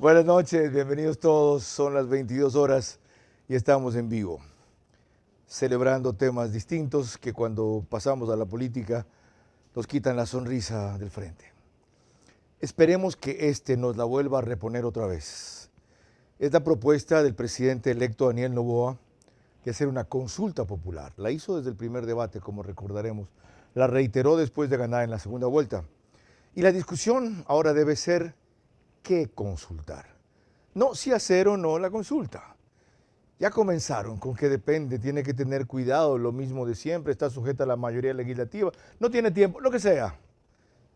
Buenas noches, bienvenidos todos. Son las 22 horas y estamos en vivo, celebrando temas distintos que cuando pasamos a la política nos quitan la sonrisa del frente. Esperemos que este nos la vuelva a reponer otra vez. Esta propuesta del presidente electo Daniel Noboa de hacer una consulta popular. La hizo desde el primer debate, como recordaremos. La reiteró después de ganar en la segunda vuelta. Y la discusión ahora debe ser qué consultar. No si hacer o no la consulta. Ya comenzaron con que depende, tiene que tener cuidado, lo mismo de siempre, está sujeta a la mayoría legislativa, no tiene tiempo, lo que sea.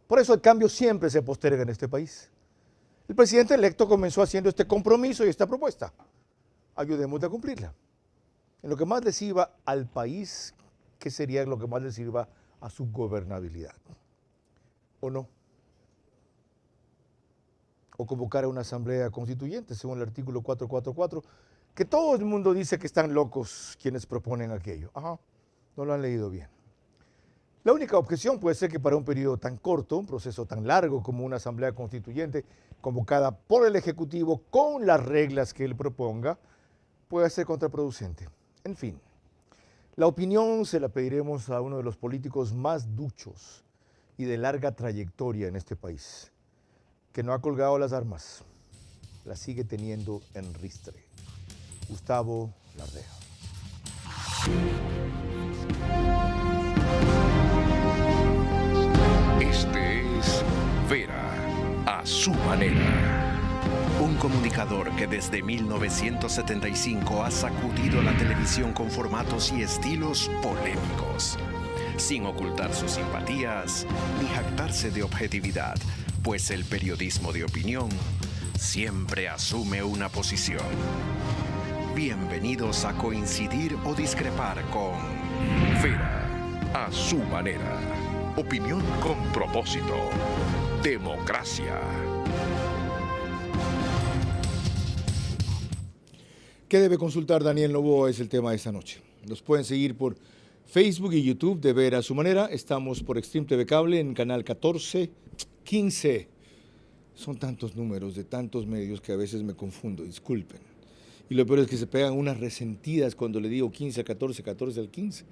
Por eso el cambio siempre se posterga en este país. El presidente electo comenzó haciendo este compromiso y esta propuesta. Ayudémosle a cumplirla. En lo que más le sirva al país, ¿qué sería lo que más le sirva a su gobernabilidad? ¿O no? O convocar a una asamblea constituyente, según el artículo 444, que todo el mundo dice que están locos quienes proponen aquello. Ajá, no lo han leído bien. La única objeción puede ser que para un periodo tan corto, un proceso tan largo como una asamblea constituyente convocada por el Ejecutivo con las reglas que él proponga, pueda ser contraproducente. En fin, la opinión se la pediremos a uno de los políticos más duchos y de larga trayectoria en este país, que no ha colgado las armas, las sigue teniendo en ristre. Gustavo Larrea. Este es Vera a su manera. Un comunicador que desde 1975 ha sacudido la televisión con formatos y estilos polémicos, sin ocultar sus simpatías ni jactarse de objetividad, pues el periodismo de opinión siempre asume una posición. Bienvenidos a coincidir o discrepar con Vera a su manera. Opinión con propósito. Democracia. ¿Qué debe consultar Daniel Noboa? Es el tema de esta noche. Nos pueden seguir por Facebook y YouTube de Vera a su manera. Estamos por Extreme TV Cable en canal 14, 15. Son tantos números de tantos medios que a veces me confundo, disculpen. Y lo peor es que se pegan unas resentidas cuando le digo 15 al 14, 14 al 15.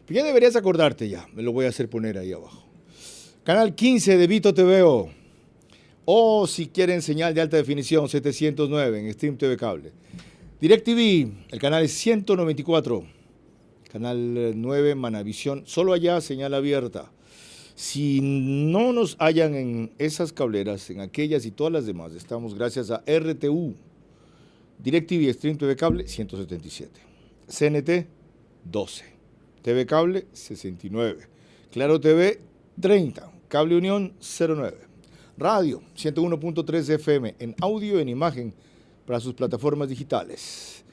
Pero ya deberías acordarte ya, me lo voy a hacer poner ahí abajo. Canal 15 de Vito TVO. O si quieren señal de alta definición, 709 en Stream TV Cable. DirecTV, el canal es 194. Canal 9, Manavisión, solo allá señal abierta. Si no nos hallan en esas cableras, en aquellas y todas las demás, estamos gracias a RTU. DirecTV, Stream TV Cable, 177. CNT, 12. TV Cable, 69. Claro TV, 30. Cable Unión, 09. Radio, 101.3 FM, en audio y en imagen para sus plataformas digitales.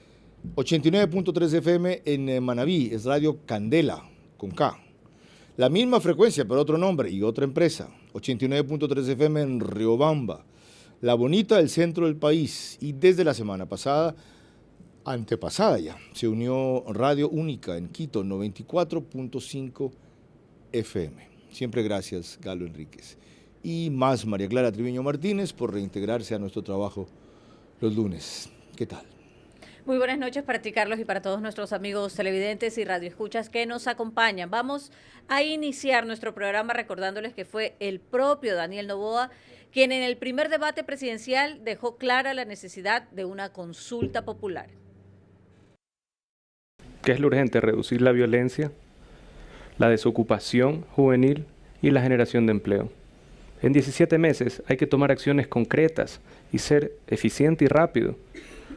89.3 FM en Manabí, es Radio Candela, con K. La misma frecuencia, pero otro nombre y otra empresa. 89.3 FM en Riobamba, La Bonita, el centro del país. Y desde la semana pasada, antepasada ya, se unió Radio Única en Quito, 94.5 FM. Siempre gracias, Galo Enríquez. Y más María Clara Triviño Martínez por reintegrarse a nuestro trabajo los lunes. ¿Qué tal? Muy buenas noches para ti, Carlos, y para todos nuestros amigos televidentes y radioescuchas que nos acompañan. Vamos a iniciar nuestro programa recordándoles que fue el propio Daniel Noboa quien en el primer debate presidencial dejó clara la necesidad de una consulta popular. ¿Qué es lo urgente? Reducir la violencia, la desocupación juvenil y la generación de empleo. En 17 meses hay que tomar acciones concretas y ser eficiente y rápido.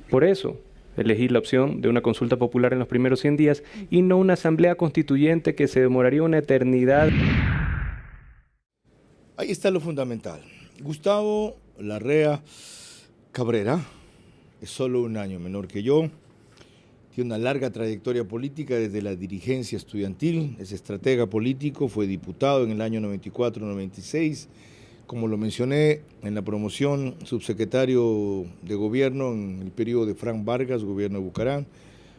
Por eso, elegí la opción de una consulta popular en los primeros 100 días y no una asamblea constituyente que se demoraría una eternidad. Ahí está lo fundamental. Gustavo Larrea Cabrera es solo un año menor que yo. Tiene una larga trayectoria política desde la dirigencia estudiantil, es estratega político, fue diputado en el año 94-96, como lo mencioné en la promoción, subsecretario de gobierno en el periodo de Frank Vargas, gobierno de Bucarán,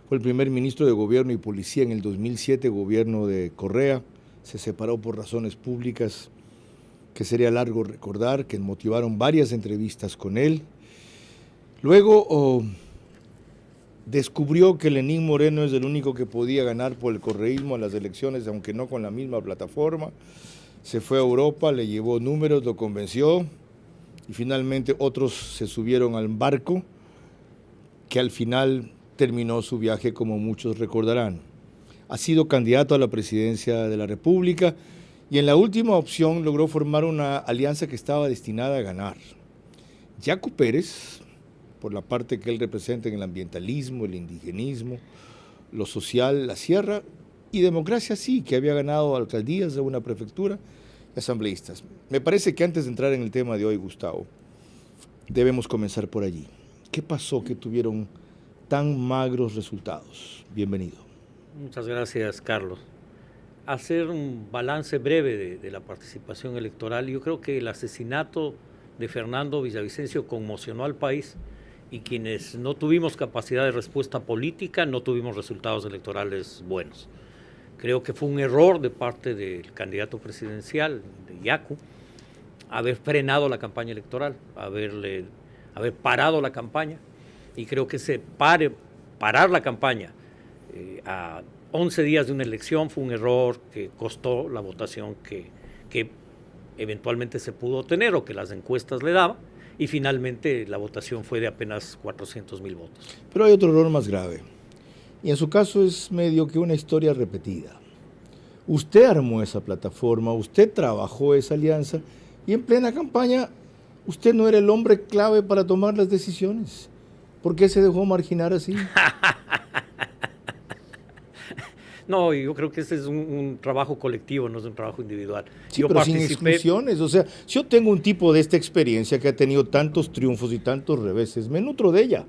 fue el primer ministro de gobierno y policía en el 2007, gobierno de Correa, se separó por razones públicas que sería largo recordar, que motivaron varias entrevistas con él. Luego descubrió que Lenín Moreno es el único que podía ganar por el correísmo a las elecciones, aunque no con la misma plataforma. Se fue a Europa, le llevó números, lo convenció y finalmente otros se subieron al barco que al final terminó su viaje como muchos recordarán. Ha sido candidato a la presidencia de la República y en la última opción logró formar una alianza que estaba destinada a ganar. Yacu Pérez, por la parte que él representa en el ambientalismo, el indigenismo, lo social, la sierra y democracia sí, que había ganado alcaldías de una prefectura y asambleístas. Me parece que antes de entrar en el tema de hoy, Gustavo, debemos comenzar por allí. ¿Qué pasó que tuvieron tan magros resultados? Bienvenido. Muchas gracias, Carlos. Hacer un balance breve de la participación electoral, yo creo que el asesinato de Fernando Villavicencio conmocionó al país y quienes no tuvimos capacidad de respuesta política no tuvimos resultados electorales buenos. Creo que fue un error de parte del candidato presidencial, de Yacu, haber frenado la campaña electoral, haber parado la campaña, y creo que parar la campaña a 11 días de una elección fue un error que costó la votación que eventualmente se pudo obtener o que las encuestas le daban, y finalmente la votación fue de apenas 400,000 votos. Pero hay otro error más grave, y en su caso es medio que una historia repetida. Usted armó esa plataforma, usted trabajó esa alianza, y en plena campaña usted no era el hombre clave para tomar las decisiones. ¿Por qué se dejó marginar así? No, yo creo que este es un trabajo colectivo, no es un trabajo individual. Sí, yo pero sin exclusiones. O sea, si yo tengo un tipo de esta experiencia que ha tenido tantos triunfos y tantos reveses, me nutro de ella.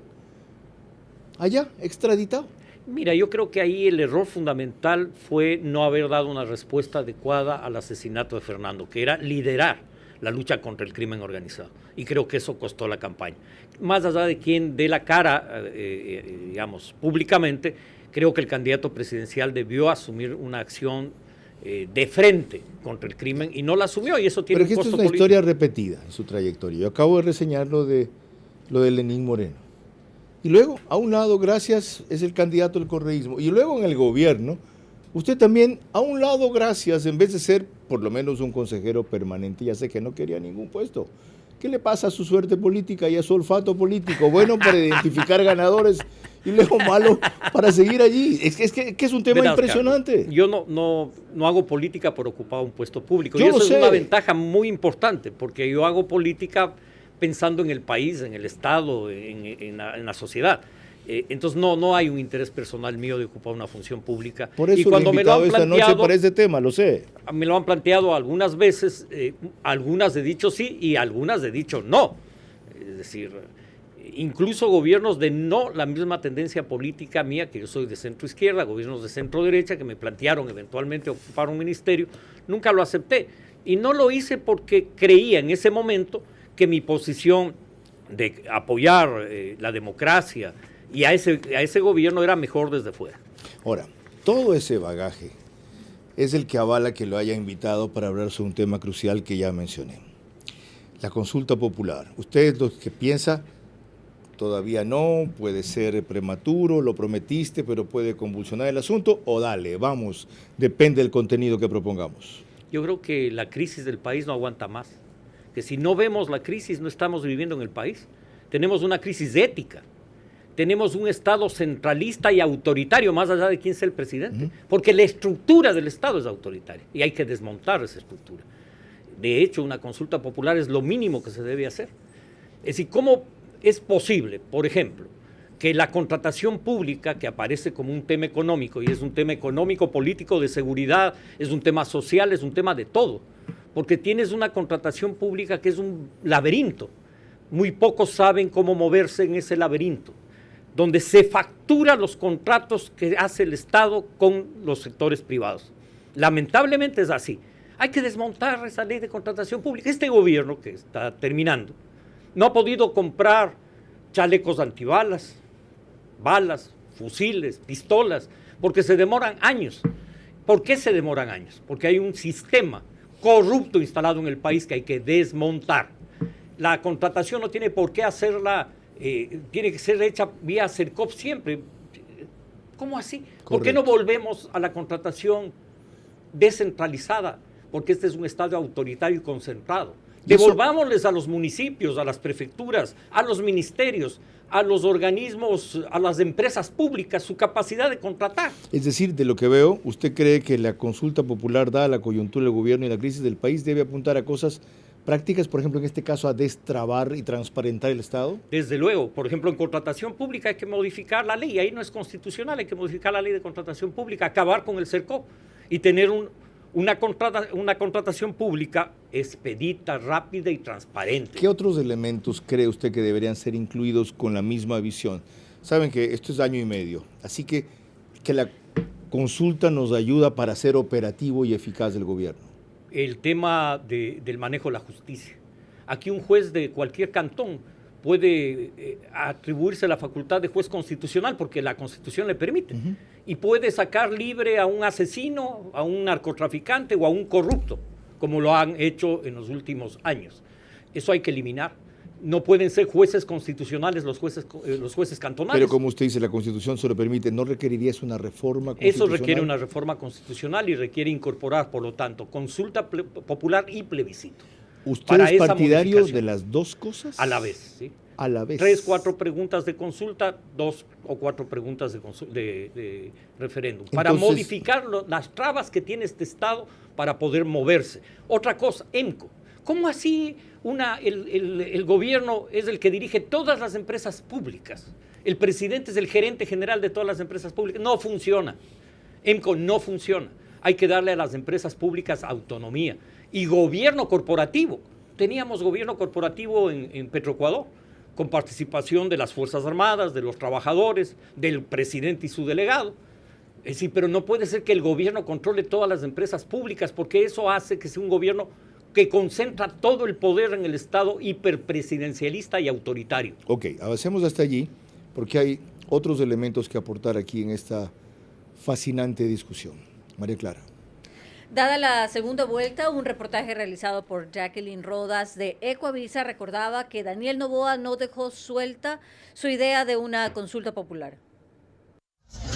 Allá, extraditado. Mira, yo creo que ahí el error fundamental fue no haber dado una respuesta adecuada al asesinato de Fernando, que era liderar la lucha contra el crimen organizado. Y creo que eso costó la campaña. Más allá de quien dé la cara, digamos, públicamente, creo que el candidato presidencial debió asumir una acción de frente contra el crimen y no la asumió, y eso tiene un costo político. Pero esto es una historia repetida en su trayectoria. Yo acabo de reseñar lo de Lenín Moreno. Y luego, a un lado, gracias, es el candidato del correísmo. Y luego en el gobierno, usted también, a un lado, gracias, en vez de ser por lo menos un consejero permanente, ya sé que no quería ningún puesto. ¿Qué le pasa a su suerte política y a su olfato político? Bueno para identificar ganadores y luego malo para seguir allí. Es que es un tema impresionante. Yo no hago política por ocupar un puesto público. Yo y eso lo sé. Es una ventaja muy importante, porque yo hago política pensando en el país, en el Estado, en la sociedad. Entonces no hay un interés personal mío de ocupar una función pública. Por eso y cuando me lo han esta noche para ese tema, lo sé. Me lo han planteado algunas veces, algunas he dicho sí y algunas he dicho no. Es decir, incluso gobiernos de no la misma tendencia política mía, que yo soy de centro izquierda, gobiernos de centro derecha que me plantearon eventualmente ocupar un ministerio, nunca lo acepté. Y no lo hice porque creía en ese momento que mi posición de apoyar la democracia y a ese gobierno era mejor desde fuera. Ahora, todo ese bagaje es el que avala que lo haya invitado para hablar sobre un tema crucial que ya mencioné. La consulta popular. Usted lo que piensa, todavía no, puede ser prematuro, lo prometiste, pero puede convulsionar el asunto, o dale, vamos, depende del contenido que propongamos. Yo creo que la crisis del país no aguanta más. Que si no vemos la crisis, no estamos viviendo en el país. Tenemos una crisis ética. Tenemos un Estado centralista y autoritario, más allá de quién sea el presidente, porque la estructura del Estado es autoritaria y hay que desmontar esa estructura. De hecho, una consulta popular es lo mínimo que se debe hacer. Es decir, ¿cómo es posible, por ejemplo, que la contratación pública, que aparece como un tema económico, y es un tema económico, político, de seguridad, es un tema social, es un tema de todo, porque tienes una contratación pública que es un laberinto, muy pocos saben cómo moverse en ese laberinto, donde se factura los contratos que hace el Estado con los sectores privados. Lamentablemente es así. Hay que desmontar esa ley de contratación pública. Este gobierno que está terminando no ha podido comprar chalecos antibalas, balas, fusiles, pistolas, porque se demoran años. ¿Por qué se demoran años? Porque hay un sistema corrupto instalado en el país que hay que desmontar. La contratación no tiene por qué hacerla tiene que ser hecha vía CERCOP siempre. ¿Cómo así? ¿Por qué no volvemos a la contratación descentralizada? Porque este es un Estado autoritario y concentrado. Devolvámosles a los municipios, a las prefecturas, a los ministerios, a los organismos, a las empresas públicas, su capacidad de contratar. Es decir, de lo que veo, ¿usted cree que la consulta popular, dada la coyuntura del gobierno y la crisis del país, debe apuntar a cosas prácticas, por ejemplo, en este caso, a destrabar y transparentar el Estado? Desde luego, por ejemplo, en contratación pública hay que modificar la ley, ahí no es constitucional, hay que modificar la ley de contratación pública, acabar con el CERCOP y tener una contratación pública expedita, rápida y transparente. ¿Qué otros elementos cree usted que deberían ser incluidos con la misma visión? Saben que esto es año y medio, así que la consulta nos ayuda para ser operativo y eficaz del gobierno. El tema del manejo de la justicia. Aquí un juez de cualquier cantón puede atribuirse la facultad de juez constitucional porque la Constitución le permite, y puede sacar libre a un asesino, a un narcotraficante o a un corrupto, como lo han hecho en los últimos años. Eso hay que eliminar. No pueden ser jueces constitucionales los jueces cantonales. Pero como usted dice, la Constitución se lo permite, ¿no requeriría una reforma constitucional? Eso requiere una reforma constitucional y requiere incorporar, por lo tanto, consulta popular y plebiscito. ¿Usted es partidario de las dos cosas? A la vez, sí. A la vez. 3, 4 preguntas de consulta, 2 o 4 preguntas de referéndum. Para modificar las trabas que tiene este Estado para poder moverse. Otra cosa, EMCO. ¿Cómo así el gobierno es el que dirige todas las empresas públicas? El presidente es el gerente general de todas las empresas públicas. No funciona. EMCO no funciona. Hay que darle a las empresas públicas autonomía. Y gobierno corporativo. Teníamos gobierno corporativo en Petroecuador, con participación de las Fuerzas Armadas, de los trabajadores, del presidente y su delegado. Es decir, pero no puede ser que el gobierno controle todas las empresas públicas, porque eso hace que sea un gobierno que concentra todo el poder en el Estado hiperpresidencialista y autoritario. Ok, avancemos hasta allí, porque hay otros elementos que aportar aquí en esta fascinante discusión. María Clara. Dada la segunda vuelta, un reportaje realizado por Jacqueline Rodas de Ecoavisa recordaba que Daniel Noboa no dejó suelta su idea de una consulta popular.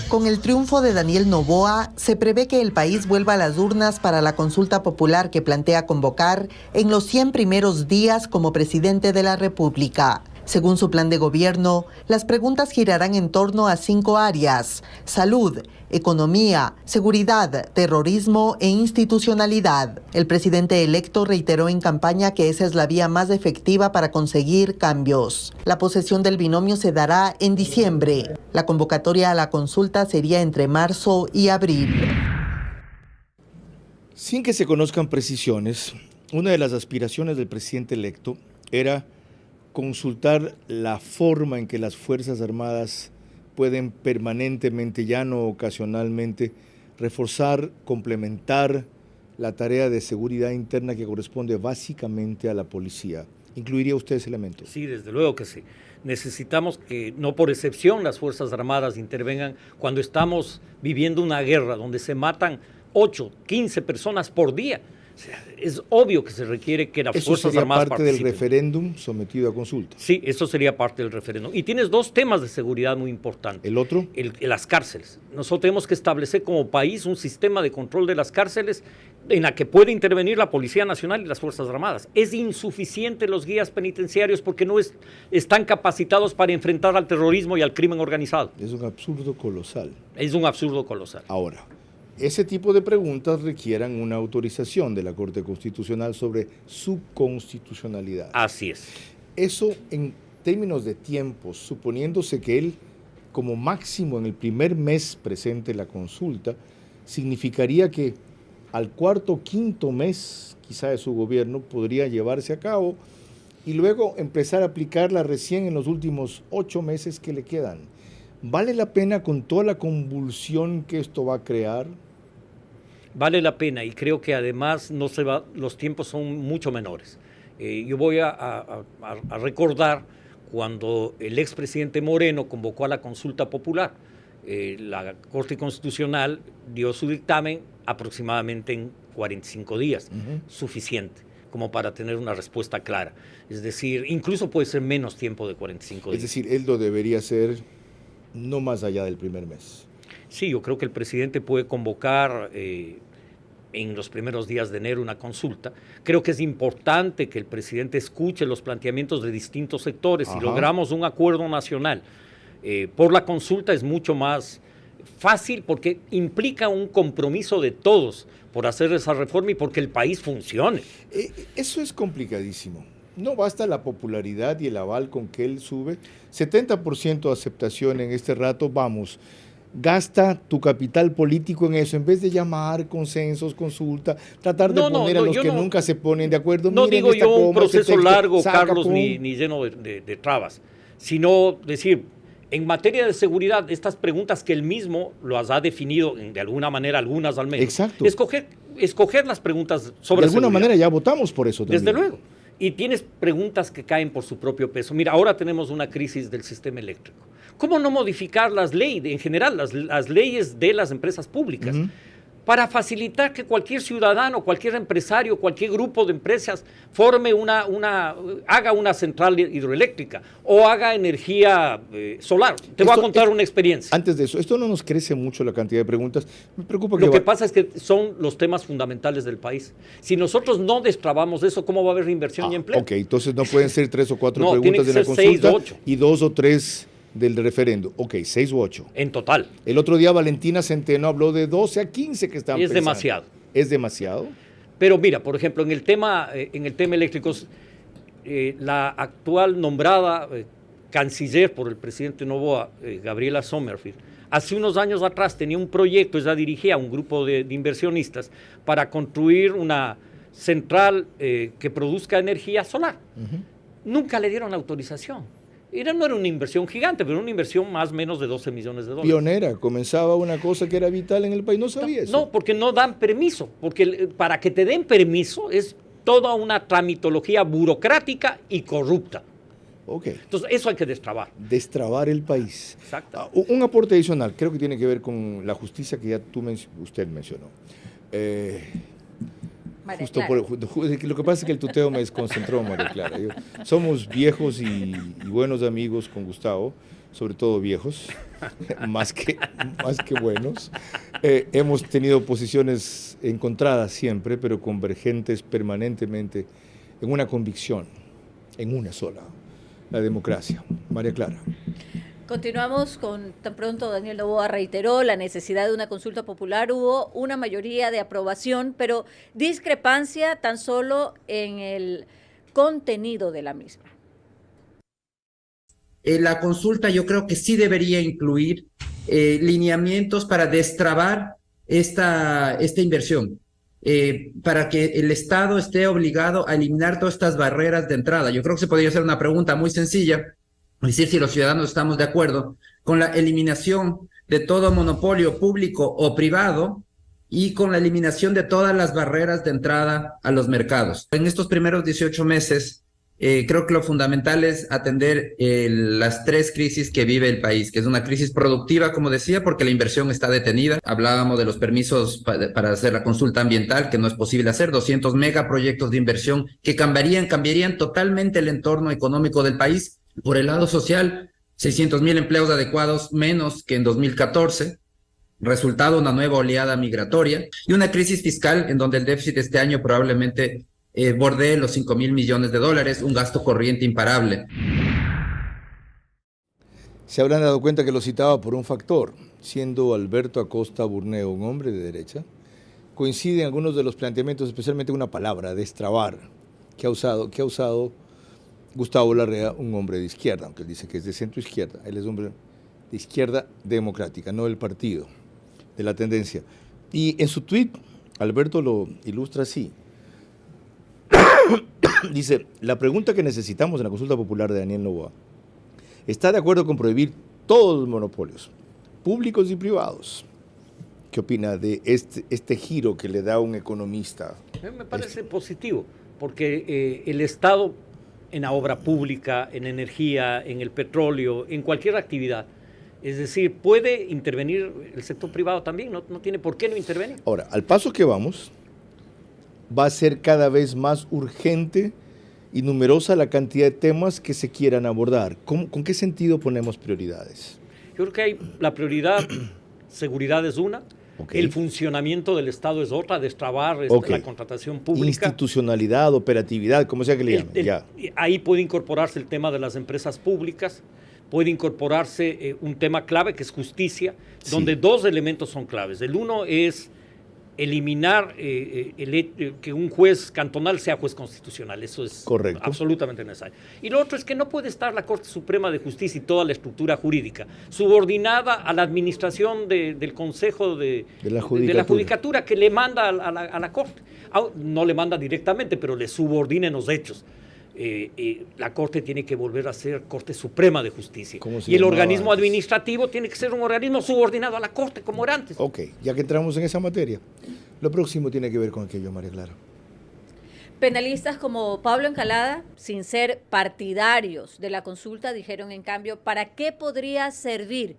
Con el triunfo de Daniel Noboa, se prevé que el país vuelva a las urnas para la consulta popular que plantea convocar en los 100 primeros días como presidente de la República. Según su plan de gobierno, las preguntas girarán en torno a 5 áreas: salud, economía, seguridad, terrorismo e institucionalidad. El presidente electo reiteró en campaña que esa es la vía más efectiva para conseguir cambios. La posesión del binomio se dará en diciembre. La convocatoria a la consulta sería entre marzo y abril. Sin que se conozcan precisiones, una de las aspiraciones del presidente electo era consultar la forma en que las Fuerzas Armadas pueden permanentemente, ya no ocasionalmente, reforzar, complementar la tarea de seguridad interna que corresponde básicamente a la policía. ¿Incluiría usted ese elemento? Sí, desde luego que sí. Necesitamos que, no por excepción, las Fuerzas Armadas intervengan cuando estamos viviendo una guerra donde se matan 8, 15 personas por día. O sea, es obvio que se requiere que las Fuerzas Armadas participen. ¿Eso sería parte del referéndum sometido a consulta? Sí, eso sería parte del referéndum. Y tienes 2 temas de seguridad muy importantes. ¿El otro? Las cárceles. Nosotros tenemos que establecer como país un sistema de control de las cárceles en la que puede intervenir la Policía Nacional y las Fuerzas Armadas. Es insuficiente los guías penitenciarios porque no están capacitados para enfrentar al terrorismo y al crimen organizado. Es un absurdo colosal. Es un absurdo colosal. Ahora, ese tipo de preguntas requieran una autorización de la Corte Constitucional sobre su constitucionalidad. Así es. Eso en términos de tiempos, suponiéndose que él como máximo en el primer mes presente la consulta, significaría que al 4º o 5º mes quizá de su gobierno podría llevarse a cabo y luego empezar a aplicarla recién en los últimos 8 meses que le quedan. ¿Vale la pena con toda la convulsión que esto va a crear? Vale la pena y creo que además los tiempos son mucho menores. Yo voy a recordar cuando el expresidente Moreno convocó a la consulta popular. La Corte Constitucional dio su dictamen aproximadamente en 45 días, suficiente. como para tener una respuesta clara. Es decir, incluso puede ser menos tiempo de 45 días. Es decir, él lo debería hacer no más allá del primer mes. Sí, yo creo que el presidente puede convocar en los primeros días de enero una consulta. Creo que es importante que el presidente escuche los planteamientos de distintos sectores. Si logramos un acuerdo nacional por la consulta es mucho más fácil porque implica un compromiso de todos por hacer esa reforma y porque el país funcione. Eso es complicadísimo. No basta la popularidad y el aval con que él sube. 70% de aceptación en este rato, vamos. Gasta tu capital político en eso, en vez de llamar consensos, consulta, tratar de poner a los que nunca se ponen de acuerdo. No digo yo un proceso largo, Carlos, ni ni lleno de trabas, sino decir, en materia de seguridad, estas preguntas que él mismo las ha definido, de alguna manera, algunas al menos. Exacto. Escoger las preguntas sobre de alguna seguridad. manera ya votamos por eso también. Desde luego. Y tienes preguntas que caen por su propio peso. Mira, ahora tenemos una crisis del sistema eléctrico. ¿Cómo no modificar las leyes, en general, las leyes de las empresas públicas? Para facilitar que cualquier ciudadano, cualquier empresario, cualquier grupo de empresas haga una central hidroeléctrica o haga energía solar. Te voy a contar una experiencia. Antes de eso, esto no nos crece mucho la cantidad de preguntas. Me preocupa Lo que pasa es que son los temas fundamentales del país. Si nosotros no destrabamos eso, ¿cómo va a haber inversión y empleo? Ok, entonces no pueden ser 3 o 4 No, preguntas de la tienen que ser consulta 6 o 8. y 2 o 3 del referendo. Ok, 6 u 8. En total. El otro día Valentina Centeno habló de 12 a 15 que estaban pensando. Demasiado. ¿Es demasiado? Pero mira, por ejemplo, en el tema eléctrico, la actual nombrada canciller por el presidente Noboa, Gabriela Sommerfield, hace unos años atrás tenía un proyecto, ella dirigía a un grupo de inversionistas para construir una central que produzca energía solar. Nunca le dieron autorización. No era una inversión gigante, pero una inversión más o menos de 12 millones de dólares. Pionera, comenzaba una cosa que era vital en el país, no sabía eso. No, porque no dan permiso, porque para que te den permiso es toda una tramitología burocrática y corrupta. Ok. Entonces, eso hay que destrabar. Destrabar el país. Exacto. Un aporte adicional, creo que tiene que ver con la justicia que ya usted mencionó. Justo lo que pasa es que el tuteo me desconcentró, María Clara. Somos viejos y buenos amigos con Gustavo, sobre todo viejos, más que buenos. Hemos tenido posiciones encontradas siempre, pero convergentes permanentemente en una convicción, en una sola, la democracia. María Clara. Continuamos con, tan pronto Daniel Noboa reiteró la necesidad de una consulta popular, hubo una mayoría de aprobación, pero discrepancia tan solo en el contenido de la misma. La consulta yo creo que sí debería incluir lineamientos para destrabar esta inversión, para que el Estado esté obligado a eliminar todas estas barreras de entrada. Yo creo que se podría hacer una pregunta muy sencilla, es decir, si los ciudadanos estamos de acuerdo con la eliminación de todo monopolio público o privado y con la eliminación de todas las barreras de entrada a los mercados. En estos primeros 18 meses, creo que lo fundamental es atender las 3 crisis que vive el país, que es una crisis productiva, como decía, porque la inversión está detenida. Hablábamos de los permisos para hacer la consulta ambiental, que no es posible hacer, 200 megaproyectos de inversión que cambiarían totalmente el entorno económico del país. Por el lado social, 600,000 empleos adecuados menos que en 2014, resultado una nueva oleada migratoria y una crisis fiscal en donde el déficit este año probablemente bordee los 5,000 millones de dólares, un gasto corriente imparable. Se habrán dado cuenta que lo citaba por un factor, siendo Alberto Acosta Burneo un hombre de derecha, coinciden algunos de los planteamientos, especialmente una palabra, destrabar, que ha usado Gustavo Larrea, un hombre de izquierda, aunque él dice que es de centro izquierda, él es hombre de izquierda democrática, no del partido, de la tendencia. Y en su tuit, Alberto lo ilustra así. Dice, la pregunta que necesitamos en la consulta popular de Daniel Noboa, ¿está de acuerdo con prohibir todos los monopolios, públicos y privados? ¿Qué opina de este giro que le da un economista? Me parece positivo, porque el Estado en la obra pública, en energía, en el petróleo, en cualquier actividad. Es decir, puede intervenir el sector privado también, no tiene por qué no intervenir. Ahora, al paso que vamos, va a ser cada vez más urgente y numerosa la cantidad de temas que se quieran abordar. ¿Con qué sentido ponemos prioridades? Yo creo que la prioridad, seguridad es una, el funcionamiento del Estado es otra, destrabar la contratación pública. Institucionalidad, operatividad, como sea que le llamen. Ahí puede incorporarse el tema de las empresas públicas, puede incorporarse un tema clave que es justicia, donde dos elementos son claves. El uno es eliminar que un juez cantonal sea juez constitucional. Eso es correcto, absolutamente necesario. Y lo otro es que no puede estar la Corte Suprema de Justicia y toda la estructura jurídica subordinada a la administración del Consejo de la Judicatura, que le manda a la Corte. No le manda directamente, pero le subordina en los hechos. La Corte tiene que volver a ser Corte Suprema de Justicia. Y el organismo administrativo tiene que ser un organismo subordinado a la Corte, como era antes. Ok, ya que entramos en esa materia, lo próximo tiene que ver con aquello, María Clara. Penalistas como Pablo Encalada, sin ser partidarios de la consulta, dijeron en cambio, ¿para qué podría servir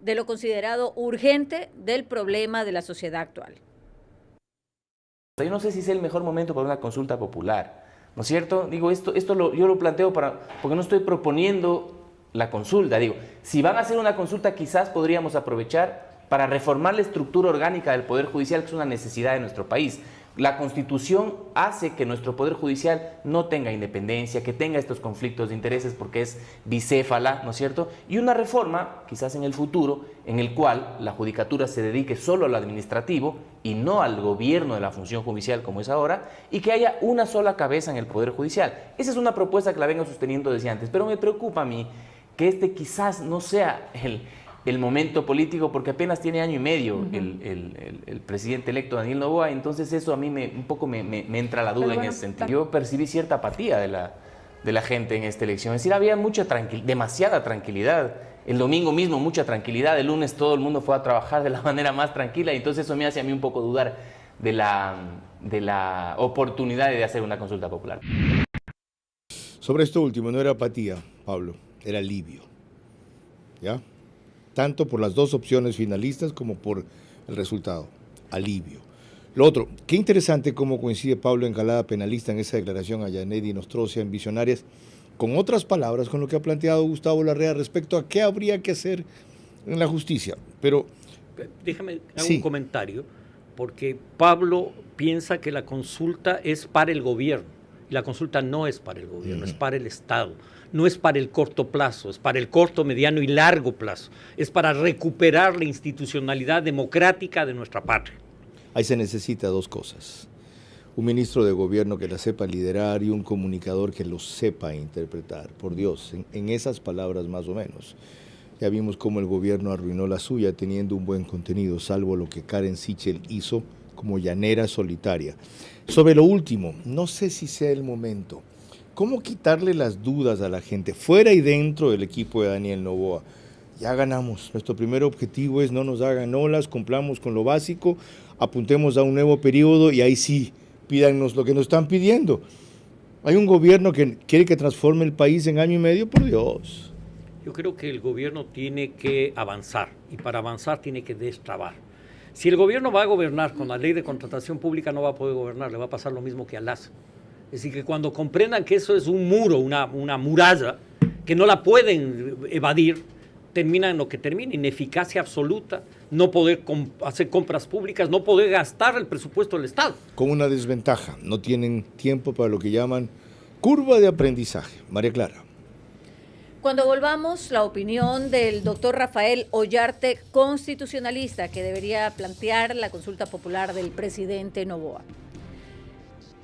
de lo considerado urgente del problema de la sociedad actual? Yo no sé si es el mejor momento para una consulta popular, ¿no es cierto? Digo, yo lo planteo porque no estoy proponiendo la consulta. Digo, si van a hacer una consulta, quizás podríamos aprovechar para reformar la estructura orgánica del Poder Judicial, que es una necesidad de nuestro país. La Constitución hace que nuestro Poder Judicial no tenga independencia, que tenga estos conflictos de intereses porque es bicéfala, ¿no es cierto? Y una reforma, quizás en el futuro, en el cual la Judicatura se dedique solo a lo administrativo y no al gobierno de la función judicial como es ahora, y que haya una sola cabeza en el Poder Judicial. Esa es una propuesta que la vengo sosteniendo desde antes, pero me preocupa a mí que quizás no sea el momento político, porque apenas tiene año y medio el presidente electo Daniel Noboa, entonces eso a mí un poco me entra la duda en ese sentido. Yo percibí cierta apatía de la gente en esta elección, es decir, había demasiada tranquilidad. El domingo mismo mucha tranquilidad, el lunes todo el mundo fue a trabajar de la manera más tranquila, y entonces eso me hace a mí un poco dudar de la oportunidad de hacer una consulta popular. Sobre esto último, no era apatía, Pablo, era alivio, ¿ya? Tanto por las dos opciones finalistas como por el resultado, alivio. Lo otro, qué interesante cómo coincide Pablo Encalada, penalista, en esa declaración a Yanedi Nostrocia en Visionarias, con otras palabras, con lo que ha planteado Gustavo Larrea respecto a qué habría que hacer en la justicia. Pero déjame hacer un comentario, porque Pablo piensa que la consulta es para el gobierno, y la consulta no es para el gobierno, es para el Estado. No es para el corto plazo, es para el corto, mediano y largo plazo. Es para recuperar la institucionalidad democrática de nuestra patria. Ahí se necesita dos cosas: un ministro de gobierno que la sepa liderar y un comunicador que lo sepa interpretar. Por Dios, en esas palabras más o menos. Ya vimos cómo el gobierno arruinó la suya teniendo un buen contenido, salvo lo que Karen Sichel hizo como llanera solitaria. Sobre lo último, no sé si sea el momento. ¿Cómo quitarle las dudas a la gente, fuera y dentro del equipo de Daniel Noboa? Ya ganamos. Nuestro primer objetivo es no nos hagan olas, cumplamos con lo básico, apuntemos a un nuevo periodo y ahí sí, pídanos lo que nos están pidiendo. Hay un gobierno que quiere que transforme el país en año y medio, por Dios. Yo creo que el gobierno tiene que avanzar, y para avanzar tiene que destrabar. Si el gobierno va a gobernar con la ley de contratación pública, no va a poder gobernar, le va a pasar lo mismo que a Lazo. Es decir, que cuando comprendan que eso es un muro, una muralla, que no la pueden evadir, termina en lo que termina, ineficacia absoluta, no poder hacer compras públicas, no poder gastar el presupuesto del Estado. Con una desventaja, no tienen tiempo para lo que llaman curva de aprendizaje. María Clara. Cuando volvamos, la opinión del doctor Rafael Ollarte, constitucionalista, que debería plantear la consulta popular del presidente Noboa.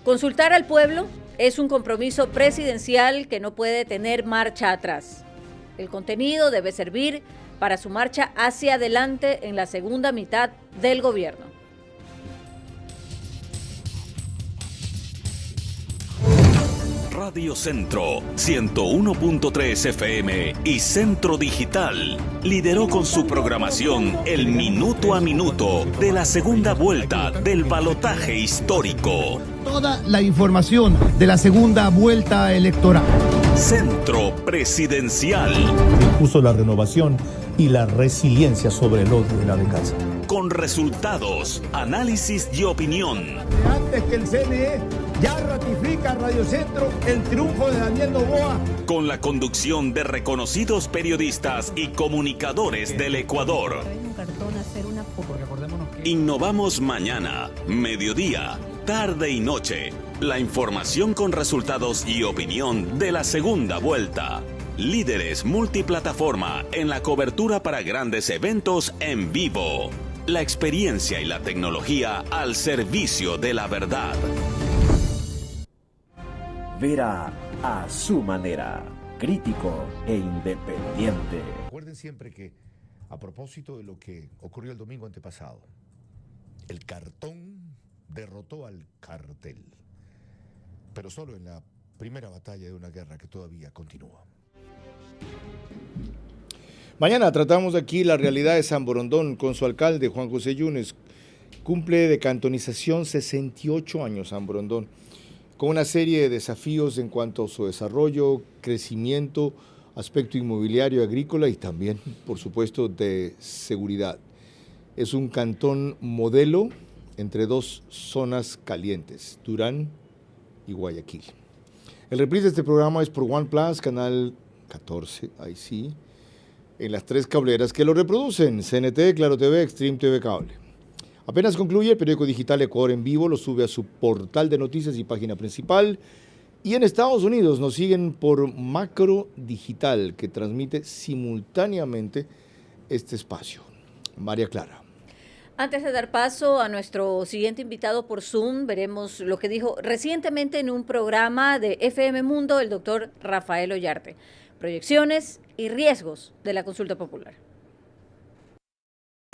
Consultar al pueblo es un compromiso presidencial que no puede tener marcha atrás. El contenido debe servir para su marcha hacia adelante en la segunda mitad del gobierno. Radio Centro 101.3 FM y Centro Digital lideró con su programación el minuto a minuto de la segunda vuelta del balotaje histórico. Toda la información de la segunda vuelta electoral. Centro Presidencial. Impuso la renovación y la resiliencia sobre el odio y la venganza. con resultados, análisis y opinión. Antes que el CNE ya ratifica Radio Centro el triunfo de Daniel Noboa. Con la conducción de reconocidos periodistas y comunicadores del Ecuador. Innovamos mañana, mediodía, tarde y noche. La información con resultados y opinión de la segunda vuelta. Líderes multiplataforma en la cobertura para grandes eventos en vivo. La experiencia y la tecnología al servicio de la verdad. Vera a su manera, crítico e independiente. Recuerden siempre que, a propósito de lo que ocurrió el domingo antepasado, el cartón derrotó al cartel, pero solo en la primera batalla de una guerra que todavía continúa. Mañana tratamos aquí la realidad de San Borondón con su alcalde, Juan José Yunes. Cumple de cantonización 68 años San Borondón, con una serie de desafíos en cuanto a su desarrollo, crecimiento, aspecto inmobiliario, agrícola y también, por supuesto, de seguridad. Es un cantón modelo entre dos zonas calientes, Durán y Guayaquil. El reprise de este programa es por One Plus, canal 14, ahí sí, en las 3 cableras que lo reproducen, CNT, Claro TV, Extreme TV Cable. Apenas concluye, el periódico digital Ecuador en Vivo lo sube a su portal de noticias y página principal. Y en Estados Unidos nos siguen por Macro Digital, que transmite simultáneamente este espacio. María Clara. Antes de dar paso a nuestro siguiente invitado por Zoom, veremos lo que dijo recientemente en un programa de FM Mundo el doctor Rafael Ollarte. Proyecciones y riesgos de la consulta popular.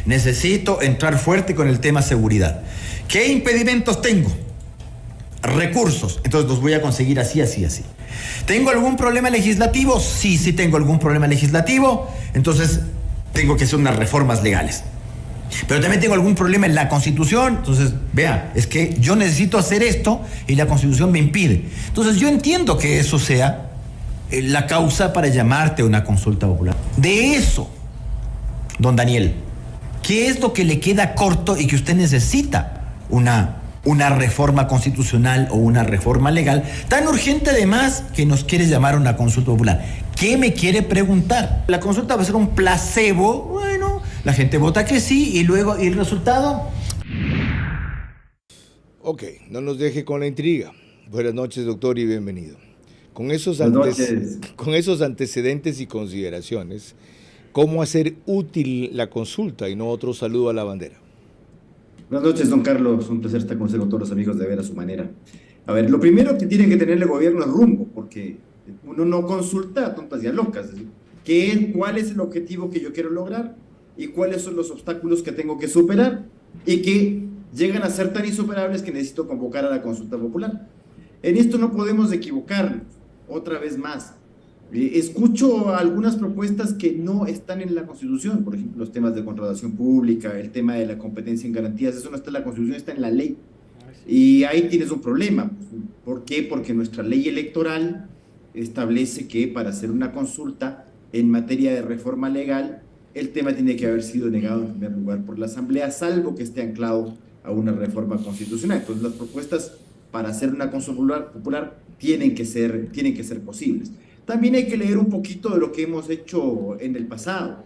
Necesito entrar fuerte con el tema seguridad. ¿Qué impedimentos tengo? Recursos. Entonces los voy a conseguir así, así, así. ¿Tengo algún problema legislativo? Sí, sí tengo algún problema legislativo. Entonces tengo que hacer unas reformas legales. Pero también tengo algún problema en la Constitución. Entonces, vea, es que yo necesito hacer esto y la Constitución me impide. Entonces yo entiendo que eso sea la causa para llamarte a una consulta popular. De eso, don Daniel, ¿qué es lo que le queda corto y que usted necesita una reforma constitucional o una reforma legal tan urgente además que nos quiere llamar a una consulta popular? ¿Qué me quiere preguntar? La consulta va a ser un placebo. Bueno, la gente vota que sí y luego ¿y el resultado? Ok, no nos deje con la intriga. Buenas noches, doctor, y bienvenido. Con esos antecedentes y consideraciones, ¿cómo hacer útil la consulta y no otro saludo a la bandera? Buenas noches, don Carlos. Un placer estar con usted, con todos los amigos de Vera a su manera. A ver, lo primero que tiene que tener el gobierno es rumbo, porque uno no consulta a tontas y a locas. ¿Cuál es el objetivo que yo quiero lograr? ¿Y cuáles son los obstáculos que tengo que superar? Y que llegan a ser tan insuperables que necesito convocar a la consulta popular. En esto no podemos equivocarnos, otra vez más. Escucho algunas propuestas que no están en la Constitución, por ejemplo, los temas de contratación pública, el tema de la competencia en garantías, eso no está en la Constitución, está en la ley. Y ahí tienes un problema. ¿Por qué? Porque nuestra ley electoral establece que para hacer una consulta en materia de reforma legal, el tema tiene que haber sido negado en primer lugar por la Asamblea, salvo que esté anclado a una reforma constitucional. Entonces las propuestas para hacer una consulta popular tienen que ser posibles. También hay que leer un poquito de lo que hemos hecho en el pasado.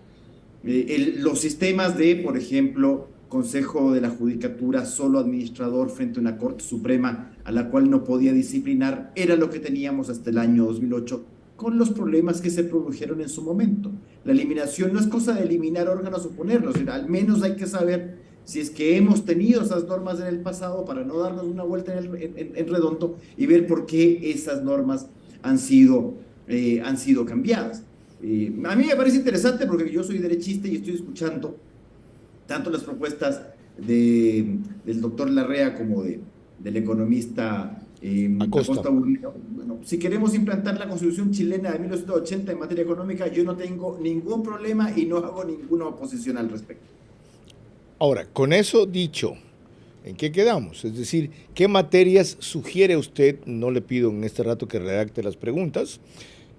Los sistemas de, por ejemplo, Consejo de la Judicatura, solo administrador frente a una Corte Suprema a la cual no podía disciplinar, era lo que teníamos hasta el año 2008, con los problemas que se produjeron en su momento. La eliminación no es cosa de eliminar órganos o ponerlos, al menos hay que saber si es que hemos tenido esas normas en el pasado para no darnos una vuelta en redondo y ver por qué esas normas han sido cambiadas. A mí me parece interesante porque yo soy derechista y estoy escuchando tanto las propuestas del doctor Larrea como del economista Acosta. Bueno, si queremos implantar la Constitución chilena de 1980 en materia económica, yo no tengo ningún problema y no hago ninguna oposición al respecto. Ahora, con eso dicho, ¿en qué quedamos? Es decir, ¿qué materias sugiere usted? No le pido en este rato que redacte las preguntas,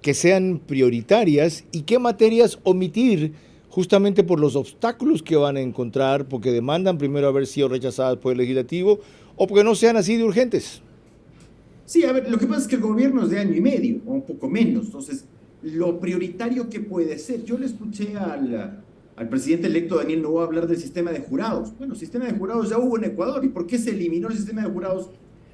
que sean prioritarias y qué materias omitir justamente por los obstáculos que van a encontrar, porque demandan primero haber sido rechazadas por el legislativo o porque no sean así de urgentes. Sí, a ver, lo que pasa es que el gobierno es de año y medio, o un poco menos, entonces lo prioritario que puede ser, yo le escuché al presidente electo Daniel Noboa hablar del sistema de jurados. Bueno, el sistema de jurados ya hubo en Ecuador. ¿Y por qué se eliminó el sistema de jurados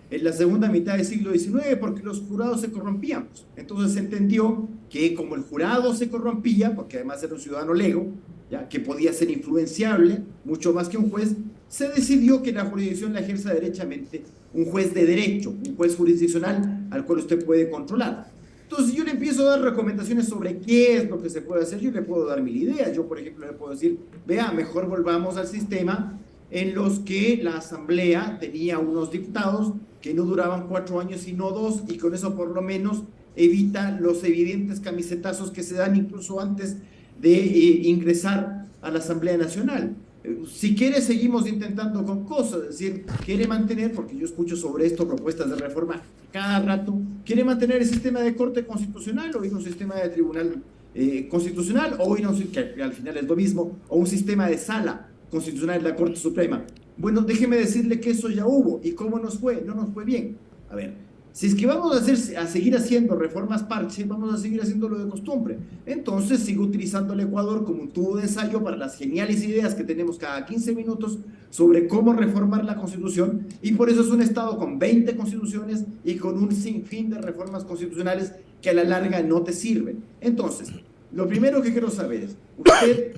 en la segunda mitad del siglo XIX? Porque los jurados se corrompían. Entonces se entendió que como el jurado se corrompía, porque además era un ciudadano lego, ya que podía ser influenciable mucho más que un juez, se decidió que la jurisdicción la ejerza derechamente un juez de derecho, un juez jurisdiccional al cual usted puede controlar. Entonces yo le empiezo a dar recomendaciones sobre qué es lo que se puede hacer. Yo le puedo dar 1000 ideas. Yo, por ejemplo, le puedo decir, vea, mejor volvamos al sistema en los que la asamblea tenía unos diputados que no duraban 4 años sino 2, y con eso por lo menos evita los evidentes camisetazos que se dan incluso antes de ingresar a la Asamblea Nacional. Si quiere, seguimos intentando con cosas, es decir, quiere mantener, porque yo escucho sobre esto propuestas de reforma cada rato, quiere mantener el sistema de corte constitucional o ir a un sistema de tribunal constitucional, o ir a un, que al final es lo mismo, o un sistema de sala constitucional de la Corte Suprema. Bueno, déjeme decirle que eso ya hubo, y cómo nos fue, no nos fue bien. A ver, si es que vamos a seguir haciendo reformas parche, vamos a seguir haciéndolo de costumbre. Entonces sigo utilizando el Ecuador como un tubo de ensayo para las geniales ideas que tenemos cada 15 minutos sobre cómo reformar la Constitución, y por eso es un Estado con 20 constituciones y con un sinfín de reformas constitucionales que a la larga no te sirven. Entonces, lo primero que quiero saber es, usted,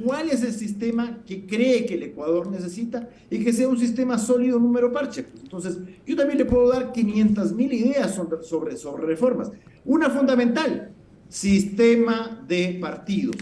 ¿cuál es el sistema que cree que el Ecuador necesita y que sea un sistema sólido número parche? Entonces, yo también le puedo dar 500.000 ideas sobre reformas. Una fundamental, sistema de partidos.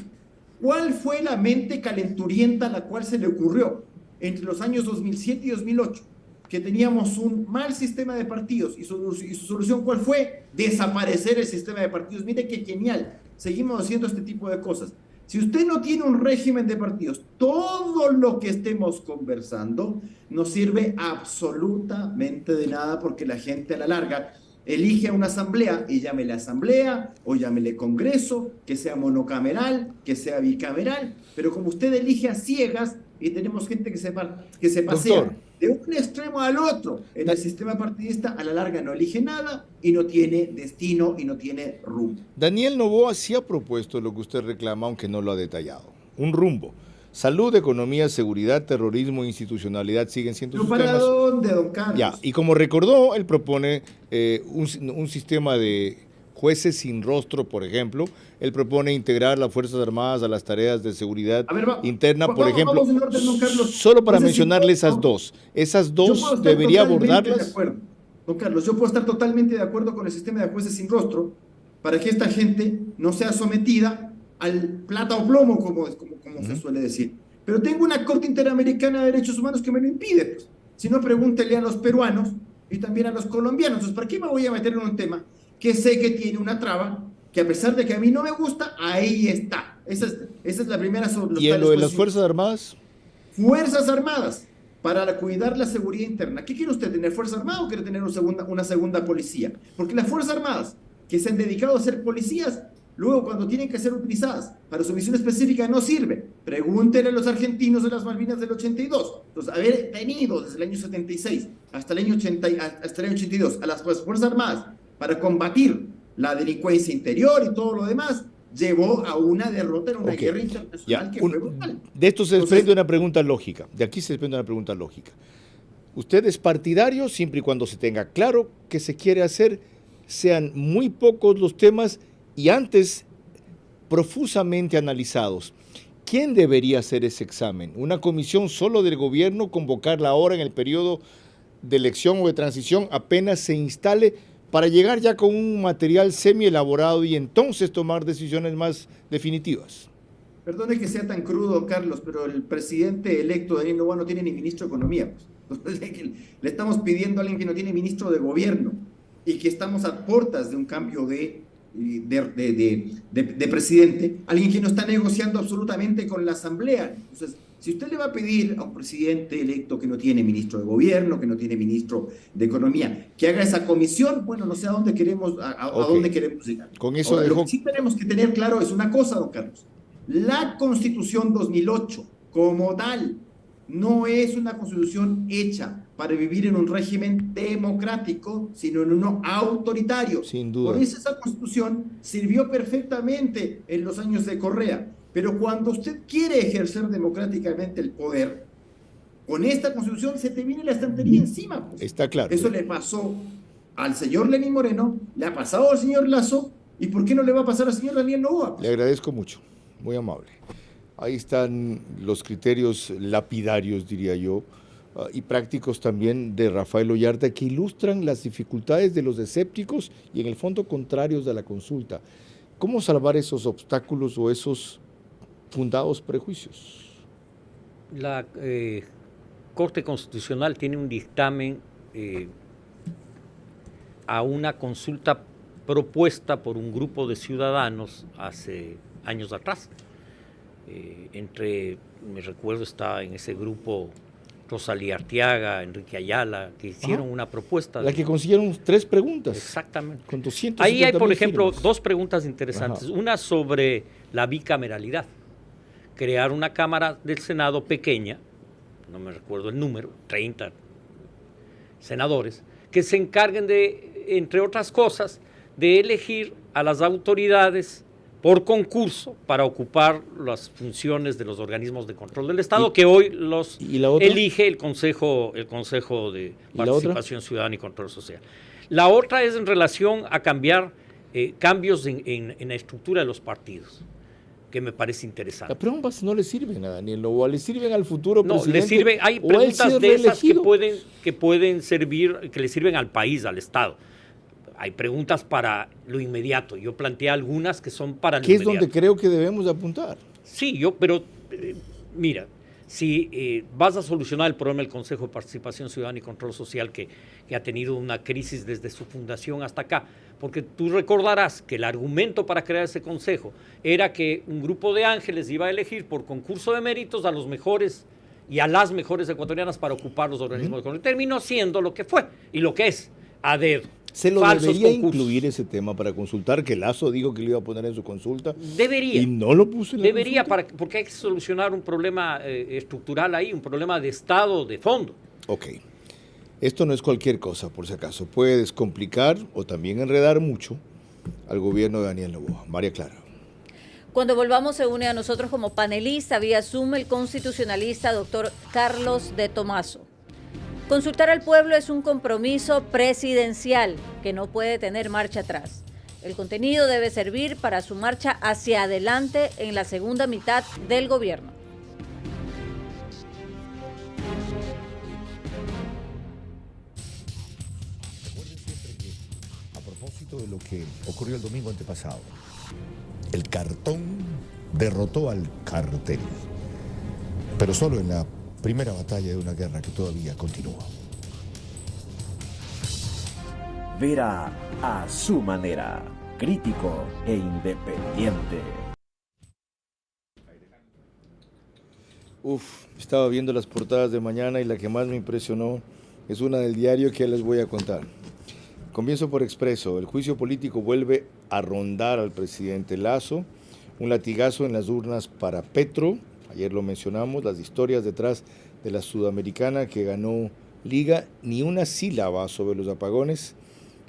¿Cuál fue la mente calenturienta a la cual se le ocurrió entre los años 2007 y 2008? Que teníamos un mal sistema de partidos, y su solución, ¿cuál fue? Desaparecer el sistema de partidos. Mire qué genial, seguimos haciendo este tipo de cosas. Si usted no tiene un régimen de partidos, todo lo que estemos conversando no sirve absolutamente de nada, porque la gente a la larga elige a una asamblea, y llámele asamblea o llámele congreso, que sea monocameral, que sea bicameral, pero como usted elige a ciegas, y tenemos gente que se pasea Doctor, de un extremo al otro en el sistema partidista, a la larga no elige nada y no tiene destino y no tiene rumbo. Daniel Noboa sí ha propuesto lo que usted reclama, aunque no lo ha detallado. Un rumbo. Salud, economía, seguridad, terrorismo, institucionalidad siguen siendo sus ¿Pero para temas. dónde, don Carlos? Ya, y como recordó, él propone un sistema de jueces sin rostro, por ejemplo. Él propone integrar las Fuerzas Armadas a las tareas de seguridad interna, por ejemplo. Vamos en orden, don Carlos. Solo para Jueces sin mencionarle esas rostro. dos. Esas Yo puedo dos estar debería totalmente abordarlas. de acuerdo. Don Carlos, yo puedo estar totalmente de acuerdo con el sistema de jueces sin rostro para que esta gente no sea sometida al plata o plomo, como se suele decir. Pero tengo una Corte Interamericana de Derechos Humanos que me lo impide. Pues. Si no, pregúntele a los peruanos y también a los colombianos. Entonces, ¿para qué me voy a meter en un tema que sé que tiene una traba, que a pesar de que a mí no me gusta, ahí está? Esa es la primera sobre ¿Y en lo de las Fuerzas Armadas? Fuerzas Armadas, para cuidar la seguridad interna. ¿Qué quiere usted, tener Fuerza Armada o quiere tener una segunda policía? Porque las Fuerzas Armadas, que se han dedicado a ser policías, luego cuando tienen que ser utilizadas para su misión específica no sirven. Pregúntenle a los argentinos de las Malvinas del 82. Entonces, haber tenido desde el año 76 hasta el año 82 a las Fuerzas Armadas para combatir la delincuencia interior y todo lo demás, llevó a una derrota en una guerra internacional que fue brutal. De esto se desprende una pregunta lógica. De aquí se desprende una pregunta lógica. Usted es partidario siempre y cuando se tenga claro que se quiere hacer, sean muy pocos los temas y antes profusamente analizados. ¿Quién debería hacer ese examen? ¿Una comisión solo del gobierno, convocarla ahora en el periodo de elección o de transición apenas se instale, para llegar ya con un material semi-elaborado y entonces tomar decisiones más definitivas? Perdone que sea tan crudo, Carlos, pero el presidente electo Daniel Noboa no tiene ni ministro de Economía. Pues. Le estamos pidiendo a alguien que no tiene ministro de Gobierno y que estamos a puertas de un cambio de presidente, alguien que no está negociando absolutamente con la Asamblea. Entonces, si usted le va a pedir a un presidente electo que no tiene ministro de Gobierno, que no tiene ministro de Economía, que haga esa comisión, bueno, no sé a dónde queremos, a dónde queremos llegar. Con eso ahora, lo que sí tenemos que tener claro es una cosa, don Carlos. La Constitución 2008, como tal, no es una constitución hecha para vivir en un régimen democrático, sino en uno autoritario. Sin duda. Por eso esa constitución sirvió perfectamente en los años de Correa. Pero cuando usted quiere ejercer democráticamente el poder, con esta constitución se te viene la estantería encima. Pues. Está claro. Eso le pasó al señor Lenín Moreno, le ha pasado al señor Lasso, ¿y por qué no le va a pasar al señor Daniel Noboa? Le agradezco mucho, muy amable. Ahí están los criterios lapidarios, diría yo, y prácticos también de Rafael Ollarta, que ilustran las dificultades de los escépticos y en el fondo contrarios de la consulta. ¿Cómo salvar esos obstáculos o esos fundados prejuicios? La Corte Constitucional tiene un dictamen a una consulta propuesta por un grupo de ciudadanos hace años atrás. Me recuerdo, está en ese grupo Rosalía Arteaga, Enrique Ayala, que hicieron una propuesta. La que consiguieron 3 preguntas. Exactamente. Con 250.000 Ahí hay, por ejemplo, firmas. 2 preguntas interesantes. Ajá. Una sobre la bicameralidad. Crear una Cámara del Senado pequeña, no me recuerdo el número, 30 senadores, que se encarguen de, entre otras cosas, de elegir a las autoridades por concurso para ocupar las funciones de los organismos de control del Estado, que hoy los elige el Consejo de Participación Ciudadana y Control Social. La otra es en relación a cambiar cambios en la estructura de los partidos, que me parece interesante. Pero ambas no le sirven a Daniel Noboa, le sirven al futuro presidente. No, le sirven, hay o a él preguntas ser de esas reelegido. que pueden servir, que le sirven al país, al Estado. Hay preguntas para lo inmediato. Yo planteé algunas que son para lo Que es inmediato. donde creo que debemos de apuntar. Sí, pero mira, si vas a solucionar el problema del Consejo de Participación Ciudadana y Control Social, que ha tenido una crisis desde su fundación hasta acá, porque tú recordarás que el argumento para crear ese consejo era que un grupo de ángeles iba a elegir por concurso de méritos a los mejores y a las mejores ecuatorianas para ocupar los organismos de control. Terminó siendo lo que fue y lo que es, a dedo. Se lo Falsos debería concursos. incluir ese tema para consultar, que Lasso dijo que lo iba a poner en su consulta. Debería. Y no lo puso en la Debería, consulta. porque hay que solucionar un problema estructural ahí, un problema de Estado, de fondo. Ok. Esto no es cualquier cosa, por si acaso. Puede descomplicar o también enredar mucho al gobierno de Daniel Noboa. María Clara. Cuando volvamos se une a nosotros como panelista vía Zoom el constitucionalista doctor Carlos de Tomaso. Consultar al pueblo es un compromiso presidencial que no puede tener marcha atrás. El contenido debe servir para su marcha hacia adelante en la segunda mitad del gobierno. Recuerden siempre que, a propósito de lo que ocurrió el domingo antepasado, el cartón derrotó al cartel, pero solo en la primera batalla de una guerra que todavía continúa. Vera a su manera, crítico e independiente. Estaba viendo las portadas de mañana y la que más me impresionó es una del diario que les voy a contar. Comienzo por Expreso. El juicio político vuelve a rondar al presidente Lasso. Un latigazo en las urnas para Petro. Ayer lo mencionamos, las historias detrás de la sudamericana que ganó Liga. Ni una sílaba sobre los apagones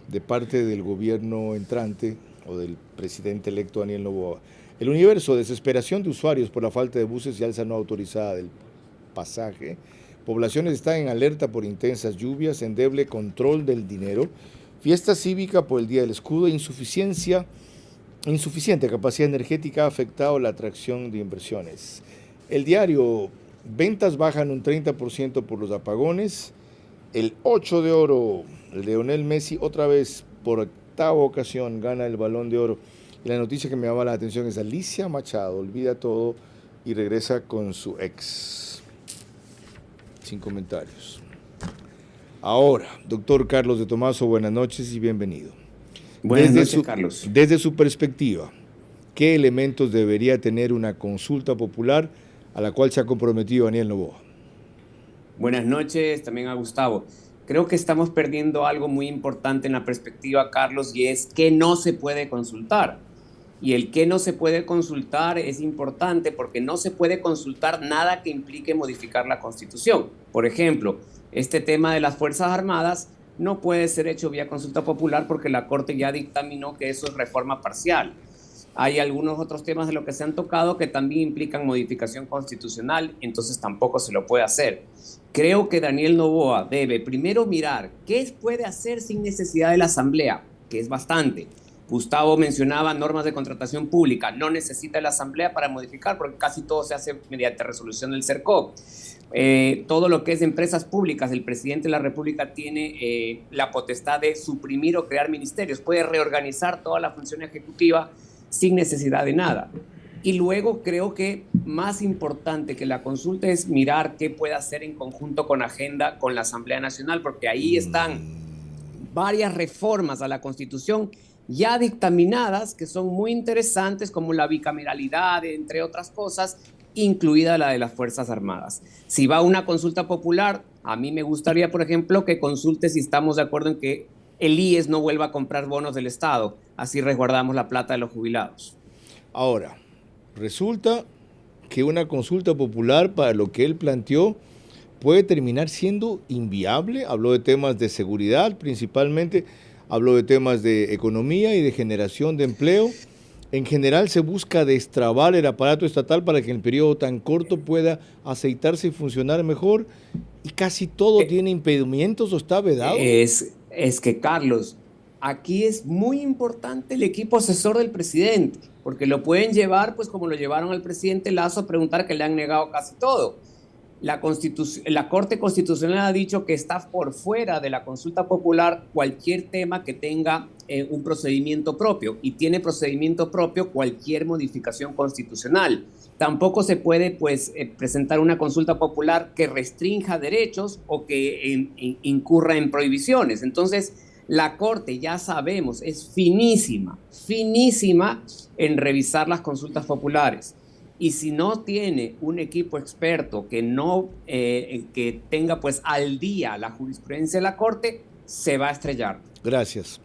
de parte del gobierno entrante o del presidente electo Daniel Noboa. El Universo, desesperación de usuarios por la falta de buses y alza no autorizada del pasaje. Poblaciones están en alerta por intensas lluvias, endeble control del dinero. Fiesta cívica por el Día del Escudo, insuficiente capacidad energética ha afectado la atracción de inversiones. El diario, ventas bajan un 30% por los apagones. El 8 de oro, Lionel Messi, otra vez por octava ocasión gana el Balón de Oro. Y la noticia que me llama la atención es Alicia Machado, olvida todo y regresa con su ex. Sin comentarios. Ahora, doctor Carlos de Tomaso, buenas noches y bienvenido. Buenas noches, Carlos. Desde su perspectiva, ¿qué elementos debería tener una consulta popular a la cual se ha comprometido Daniel Noboa? Buenas noches también a Gustavo. Creo que estamos perdiendo algo muy importante en la perspectiva, Carlos, y es que no se puede consultar. Y el que no se puede consultar es importante porque no se puede consultar nada que implique modificar la Constitución. Por ejemplo, este tema de las Fuerzas Armadas no puede ser hecho vía consulta popular porque la Corte ya dictaminó que eso es reforma parcial. Hay algunos otros temas de lo que se han tocado que también implican modificación constitucional, entonces tampoco se lo puede hacer. Creo que Daniel Noboa debe primero mirar qué puede hacer sin necesidad de la Asamblea, que es bastante. Gustavo mencionaba normas de contratación pública, no necesita la Asamblea para modificar porque casi todo se hace mediante resolución del CERCOP. Todo lo que es empresas públicas, el presidente de la República tiene la potestad de suprimir o crear ministerios, puede reorganizar toda la función ejecutiva sin necesidad de nada. Y luego creo que más importante que la consulta es mirar qué puede hacer en conjunto con agenda con la Asamblea Nacional, porque ahí están varias reformas a la Constitución ya dictaminadas que son muy interesantes, como la bicameralidad, entre otras cosas, incluida la de las Fuerzas Armadas. Si va a una consulta popular, a mí me gustaría, por ejemplo, que consulte si estamos de acuerdo en que el IES no vuelva a comprar bonos del Estado, así resguardamos la plata de los jubilados. Ahora, resulta que una consulta popular para lo que él planteó puede terminar siendo inviable. Habló de temas de seguridad principalmente, habló de temas de economía y de generación de empleo. En general se busca destrabar el aparato estatal para que en el periodo tan corto pueda aceitarse y funcionar mejor, y casi todo tiene impedimentos o está vedado. Es que, Carlos, aquí es muy importante el equipo asesor del presidente, porque lo pueden llevar, pues como lo llevaron al presidente Lazo, a preguntar que le han negado casi todo. La Corte Constitucional ha dicho que está por fuera de la consulta popular cualquier tema que tenga un procedimiento propio, y tiene procedimiento propio cualquier modificación constitucional. Tampoco se puede presentar una consulta popular que restrinja derechos o que incurra en prohibiciones. Entonces, la Corte, ya sabemos, es finísima en revisar las consultas populares. Y si no tiene un equipo experto que tenga pues al día la jurisprudencia de la Corte, se va a estrellar. Gracias.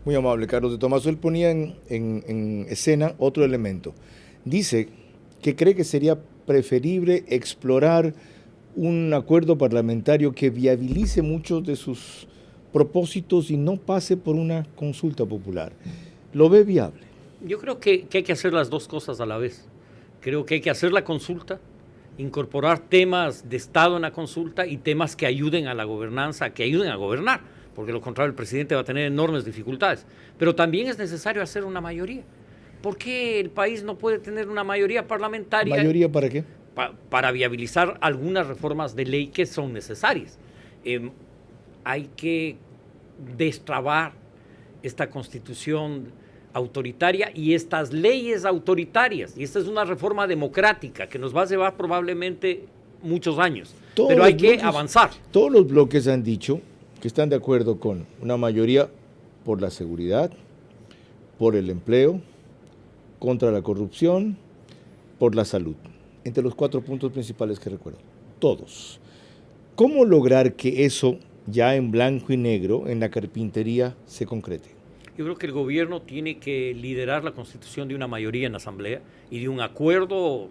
Muy amable, Carlos de Tomaso. Él ponía en escena otro elemento. Dice que cree que sería preferible explorar un acuerdo parlamentario que viabilice muchos de sus propósitos y no pase por una consulta popular. ¿Lo ve viable? Yo creo que hay que hacer las dos cosas a la vez. Creo que hay que hacer la consulta, incorporar temas de Estado en la consulta y temas que ayuden a la gobernanza, que ayuden a gobernar, porque lo contrario el presidente va a tener enormes dificultades. Pero también es necesario hacer una mayoría. ¿Por qué el país no puede tener una mayoría parlamentaria? ¿Mayoría para qué? Para viabilizar algunas reformas de ley que son necesarias. Hay que destrabar esta constitución autoritaria y estas leyes autoritarias, y esta es una reforma democrática que nos va a llevar probablemente muchos años, pero hay que avanzar. Todos los bloques han dicho que están de acuerdo con una mayoría por la seguridad, por el empleo, contra la corrupción, por la salud, entre los 4 puntos principales que recuerdo, todos. ¿Cómo lograr que eso ya en blanco y negro en la carpintería se concrete? Yo creo que el gobierno tiene que liderar la constitución de una mayoría en la Asamblea y de un acuerdo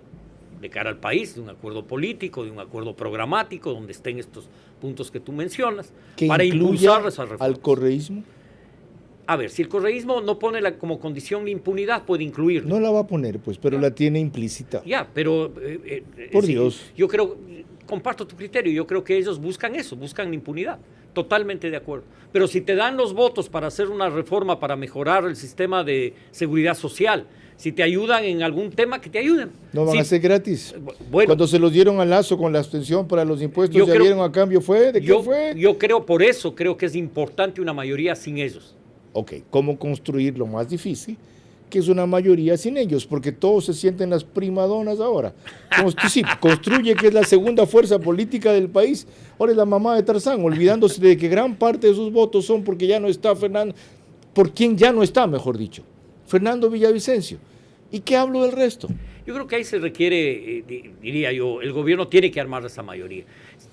de cara al país, de un acuerdo político, de un acuerdo programático, donde estén estos puntos que tú mencionas, para impulsar esa reforma. ¿Al correísmo? A ver, si el correísmo no pone como condición la impunidad, puede incluirla. No la va a poner, pues, pero la tiene implícita. Ya, pero... Por Dios. Yo creo, comparto tu criterio, yo creo que ellos buscan eso, buscan la impunidad. Totalmente de acuerdo. Pero si te dan los votos para hacer una reforma, para mejorar el sistema de seguridad social, si te ayudan en algún tema, que te ayuden. No van a ser gratis. Bueno, cuando se los dieron a Lazo con la abstención para los impuestos, ¿ya vieron a cambio fue? ¿De qué fue? Yo creo, por eso creo que es importante una mayoría sin ellos. Ok, ¿cómo construir lo más difícil? Que es una mayoría sin ellos, porque todos se sienten las primadonas ahora. Sí, construye que es la segunda fuerza política del país. Ahora es la mamá de Tarzán, olvidándose de que gran parte de sus votos son porque ya no está Fernando, por quien ya no está, mejor dicho, Fernando Villavicencio. ¿Y qué hablo del resto? Yo creo que ahí se requiere, diría yo, el gobierno tiene que armar esa mayoría.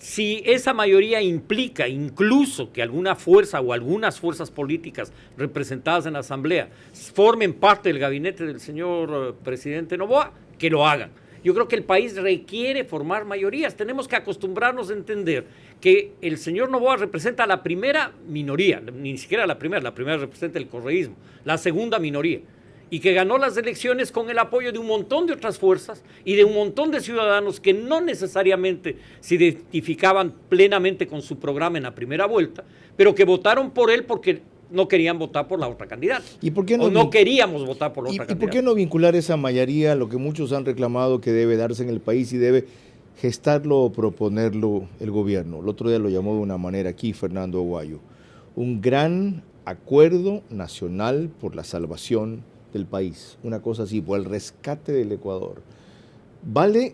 Si esa mayoría implica incluso que alguna fuerza o algunas fuerzas políticas representadas en la Asamblea formen parte del gabinete del señor presidente Noboa, que lo hagan. Yo creo que el país requiere formar mayorías. Tenemos que acostumbrarnos a entender que el señor Noboa representa a la primera minoría, ni siquiera la primera representa el correísmo, la segunda minoría, y que ganó las elecciones con el apoyo de un montón de otras fuerzas y de un montón de ciudadanos que no necesariamente se identificaban plenamente con su programa en la primera vuelta, pero que votaron por él porque no querían votar por la otra candidata. ¿Y por qué no queríamos votar por la otra candidata? ¿Y por qué no vincular esa mayoría a lo que muchos han reclamado que debe darse en el país y debe gestarlo o proponerlo el gobierno? El otro día lo llamó de una manera aquí Fernando Aguayo. Un gran acuerdo nacional por la salvación del país, una cosa así, por el rescate del Ecuador. ¿Vale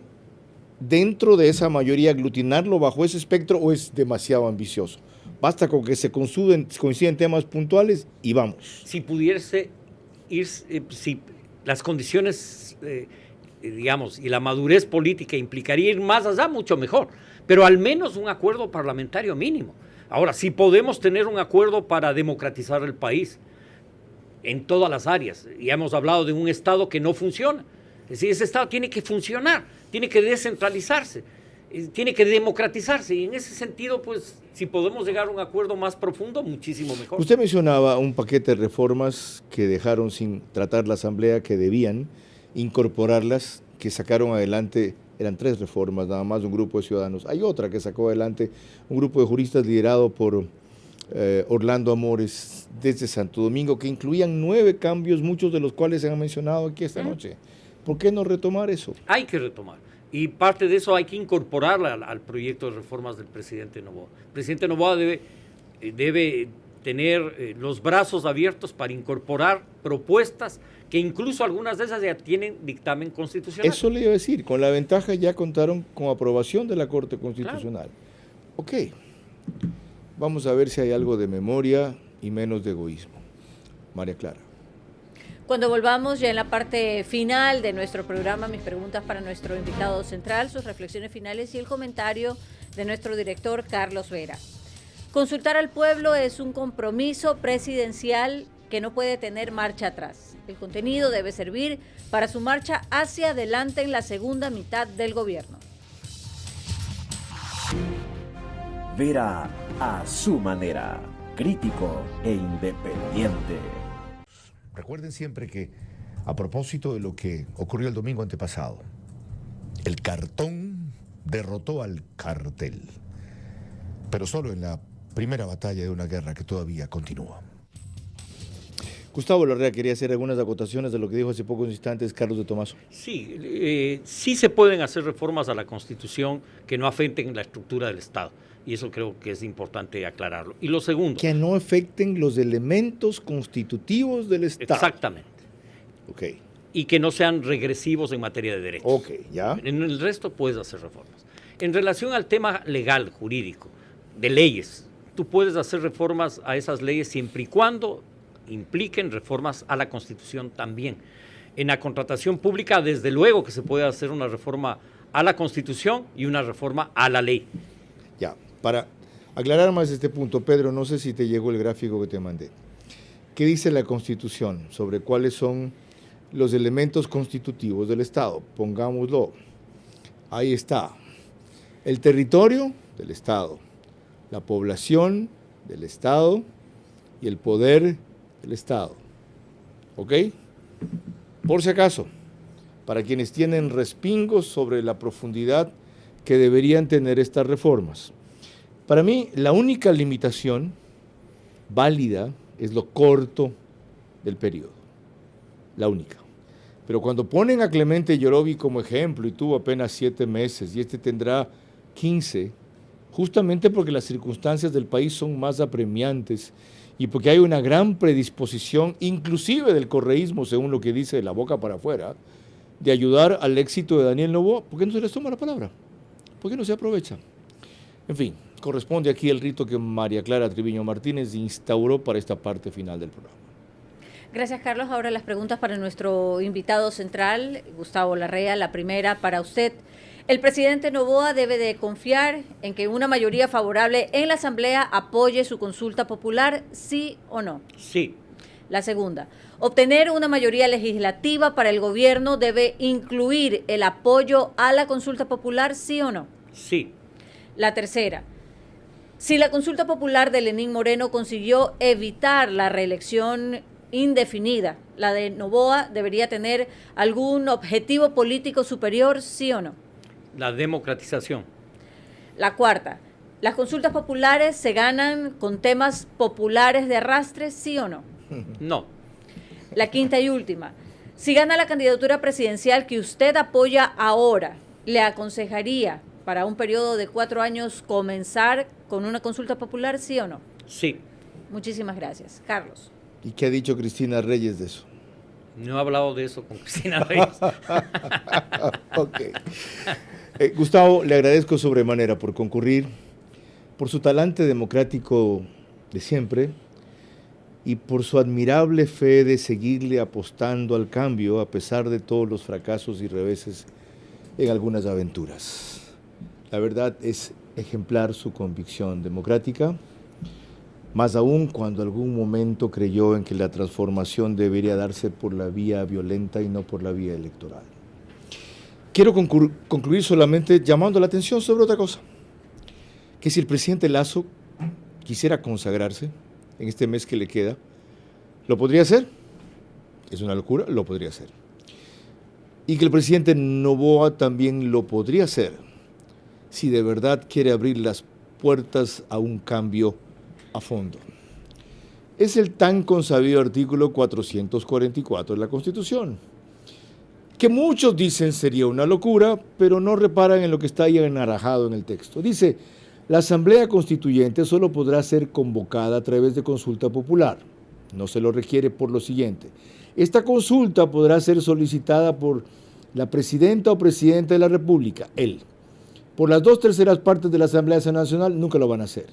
dentro de esa mayoría aglutinarlo bajo ese espectro o es demasiado ambicioso? Basta con que se coinciden temas puntuales y vamos. Si pudiese ir, si las condiciones, digamos, y la madurez política implicaría ir más allá, mucho mejor, pero al menos un acuerdo parlamentario mínimo. Ahora, si podemos tener un acuerdo para democratizar el país, en todas las áreas. Ya hemos hablado de un Estado que no funciona. Es decir, ese Estado tiene que funcionar, tiene que descentralizarse, tiene que democratizarse. Y en ese sentido, pues, si podemos llegar a un acuerdo más profundo, muchísimo mejor. Usted mencionaba un paquete de reformas que dejaron sin tratar la Asamblea, que debían incorporarlas, que sacaron adelante, eran 3 reformas, nada más de un grupo de ciudadanos. Hay otra que sacó adelante un grupo de juristas liderado por Orlando Amores desde Santo Domingo, que incluían 9 cambios, muchos de los cuales se han mencionado aquí esta noche. ¿Por qué no retomar eso? Hay que retomar. Y parte de eso hay que incorporarla al proyecto de reformas del presidente Noboa. El presidente Noboa debe tener los brazos abiertos para incorporar propuestas que incluso algunas de esas ya tienen dictamen constitucional. Eso le iba a decir, con la ventaja ya contaron con aprobación de la Corte Constitucional. Claro. Ok. Vamos a ver si hay algo de memoria y menos de egoísmo. María Clara. Cuando volvamos ya en la parte final de nuestro programa, mis preguntas para nuestro invitado central, sus reflexiones finales y el comentario de nuestro director Carlos Vera. Consultar al pueblo es un compromiso presidencial que no puede tener marcha atrás. El contenido debe servir para su marcha hacia adelante en la segunda mitad del gobierno. Vera a su manera, crítico e independiente. Recuerden siempre que, a propósito de lo que ocurrió el domingo antepasado, el cartón derrotó al cartel, pero solo en la primera batalla de una guerra que todavía continúa. Gustavo Larrea quería hacer algunas acotaciones de lo que dijo hace pocos instantes Carlos de Tomaso. Sí, sí se pueden hacer reformas a la Constitución que no afecten la estructura del Estado. Y eso creo que es importante aclararlo. Y lo segundo. Que no afecten los elementos constitutivos del Estado. Exactamente. Ok. Y que no sean regresivos en materia de derechos. Ok, ya. En el resto puedes hacer reformas. En relación al tema legal, jurídico, de leyes, tú puedes hacer reformas a esas leyes siempre y cuando impliquen reformas a la Constitución también. En la contratación pública, desde luego que se puede hacer una reforma a la Constitución y una reforma a la ley. Ya, para aclarar más este punto, Pedro, no sé si te llegó el gráfico que te mandé. ¿Qué dice la Constitución sobre cuáles son los elementos constitutivos del Estado? Pongámoslo. Ahí está. El territorio del Estado, la población del Estado y el poder del Estado. ¿Ok? Por si acaso, para quienes tienen respingos sobre la profundidad que deberían tener estas reformas. Para mí, la única limitación válida es lo corto del periodo. La única. Pero cuando ponen a Clemente Yorobi como ejemplo y tuvo apenas 7 meses y este tendrá 15, justamente porque las circunstancias del país son más apremiantes y porque hay una gran predisposición, inclusive del correísmo, según lo que dice de la boca para afuera, de ayudar al éxito de Daniel Noboa, ¿por qué no se les toma la palabra? ¿Por qué no se aprovecha? En fin, corresponde aquí el rito que María Clara Triviño Martínez instauró para esta parte final del programa. Gracias, Carlos. Ahora las preguntas para nuestro invitado central, Gustavo Larrea. La primera para usted. El presidente Noboa debe de confiar en que una mayoría favorable en la Asamblea apoye su consulta popular, ¿sí o no? Sí. La segunda, obtener una mayoría legislativa para el gobierno debe incluir el apoyo a la consulta popular, ¿sí o no? Sí. La tercera, si la consulta popular de Lenín Moreno consiguió evitar la reelección indefinida, ¿la de Noboa debería tener algún objetivo político superior, sí o no? La democratización. La cuarta, ¿las consultas populares se ganan con temas populares de arrastre, sí o no? No. La quinta y última, si gana la candidatura presidencial que usted apoya ahora, ¿le aconsejaría para un periodo de 4 años comenzar con una consulta popular, sí o no? Sí. Muchísimas gracias. Carlos. ¿Y qué ha dicho Cristina Reyes de eso? No he hablado de eso con Cristina Reyes. Ok. Gustavo, le agradezco sobremanera por concurrir, por su talante democrático de siempre y por su admirable fe de seguirle apostando al cambio a pesar de todos los fracasos y reveses en algunas aventuras. La verdad es ejemplar su convicción democrática, más aún cuando algún momento creyó en que la transformación debería darse por la vía violenta y no por la vía electoral. Quiero concluir solamente llamando la atención sobre otra cosa, que si el presidente Lasso quisiera consagrarse en este mes que le queda, ¿lo podría hacer? ¿Es una locura? Lo podría hacer. Y que el presidente Noboa también lo podría hacer, si de verdad quiere abrir las puertas a un cambio a fondo. Es el tan consabido artículo 444 de la Constitución, que muchos dicen sería una locura, pero no reparan en lo que está ahí enarajado en el texto. Dice, la Asamblea Constituyente solo podrá ser convocada a través de consulta popular. No se lo requiere por lo siguiente. Esta consulta podrá ser solicitada por la presidenta o presidente de la República, él. Por las 2/3 partes de la Asamblea Nacional nunca lo van a hacer.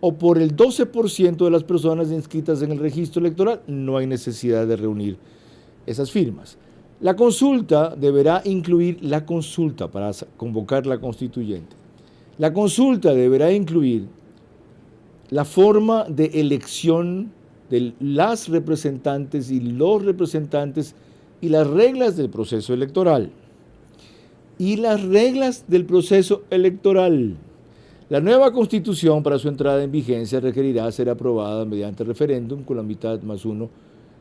O por el 12% de las personas inscritas en el registro electoral, no hay necesidad de reunir esas firmas. La consulta deberá incluir la consulta para convocar la constituyente. La consulta deberá incluir la forma de elección de las representantes y los representantes y las reglas del proceso electoral. Y las reglas del proceso electoral. La nueva constitución para su entrada en vigencia requerirá ser aprobada mediante referéndum con la mitad más 1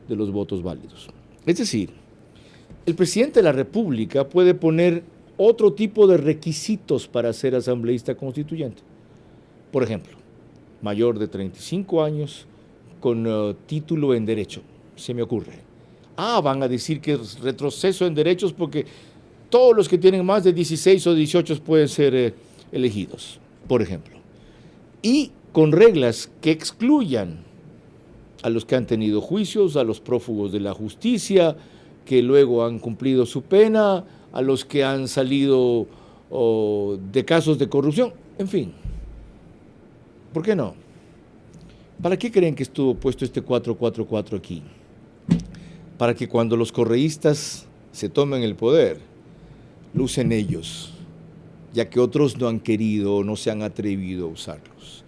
de los votos válidos. Es decir, el presidente de la República puede poner otro tipo de requisitos para ser asambleísta constituyente. Por ejemplo, mayor de 35 años con título en derecho, se me ocurre. Van a decir que es retroceso en derechos porque todos los que tienen más de 16 o 18 pueden ser elegidos, por ejemplo. Y con reglas que excluyan a los que han tenido juicios, a los prófugos de la justicia, que luego han cumplido su pena, a los que han salido de casos de corrupción, en fin. ¿Por qué no? ¿Para qué creen que estuvo puesto este 444 aquí? Para que cuando los correístas se tomen el poder, lucen ellos, ya que otros no han querido o no se han atrevido a usarlos.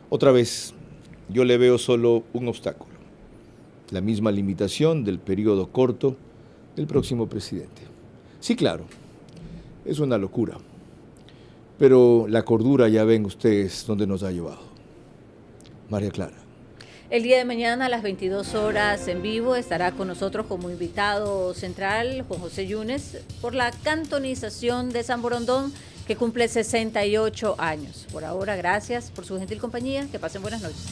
Otra vez, yo le veo solo un obstáculo, la misma limitación del periodo corto del próximo presidente. Sí, claro, es una locura, pero la cordura ya ven ustedes dónde nos ha llevado. María Clara. El día de mañana a las 22 horas en vivo estará con nosotros como invitado central Juan José Yunes por la cantonización de San Borondón que cumple 68 años. Por ahora, gracias por su gentil compañía. Que pasen buenas noches.